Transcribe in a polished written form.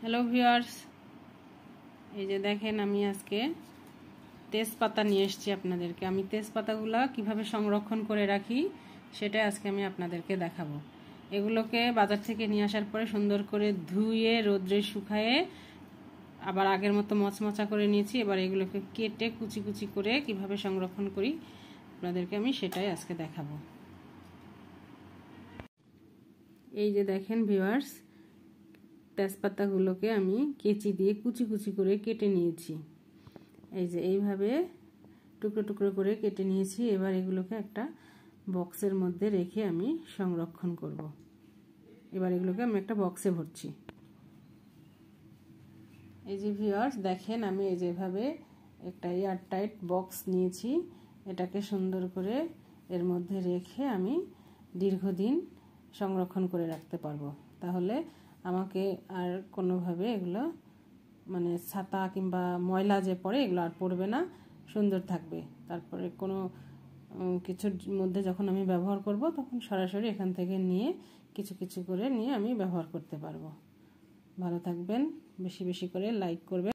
Hello viewers, এই যে দেখেন আমি আজকে তেজপাতা নিয়ে এসেছি আপনাদেরকে। আমি তেজপাতাগুলো কিভাবে সংরক্ষণ করে রাখি সেটা আজকে আমি আপনাদেরকে দেখাবো। এগুলোকে বাজার থেকে নিয়ে আসার পরে সুন্দর করে ধুয়ে রোদ্রে শুকায়ে আবার আগের মতো মচমচা করে নিয়েছি। এবার এগুলোকে কেটে কুচি কুচি করে কিভাবে সংরক্ষণ করি আপনাদেরকে আমি সেটাই আজকে দেখাবো। এই যে দেখেন ভিউয়ার্স, তেজপাতাগুলোকে আমি কেচি দিয়ে কুচি কুচি করে কেটে নিয়েছি। এই যে এইভাবে টুকরো টুকরো করে কেটে নিয়েছি। এবার এগুলোকে একটা বক্সের মধ্যে রেখে আমি সংরক্ষণ করব। এবার এগুলোকে আমি একটা বক্সে ভরছি। এই যে ভিউয়ার্স দেখেন, আমি এই যেভাবে একটা এয়ারটাইট বক্স নিয়েছি। এটাকে সুন্দর করে এর মধ্যে রেখে আমি দীর্ঘদিন সংরক্ষণ করে রাখতে পারবো। তাহলে আমাকে আর কোনোভাবে এগুলো মানে ছাতা কিংবা ময়লা যে পড়ে এগুলো আর পড়বে না, সুন্দর থাকবে। তারপরে কোনো কিছুর মধ্যে যখন আমি ব্যবহার করব তখন সরাসরি এখান থেকে নিয়ে কিছু কিছু করে নিয়ে আমি ব্যবহার করতে পারবো। ভালো থাকবেন, বেশি বেশি করে লাইক করবেন।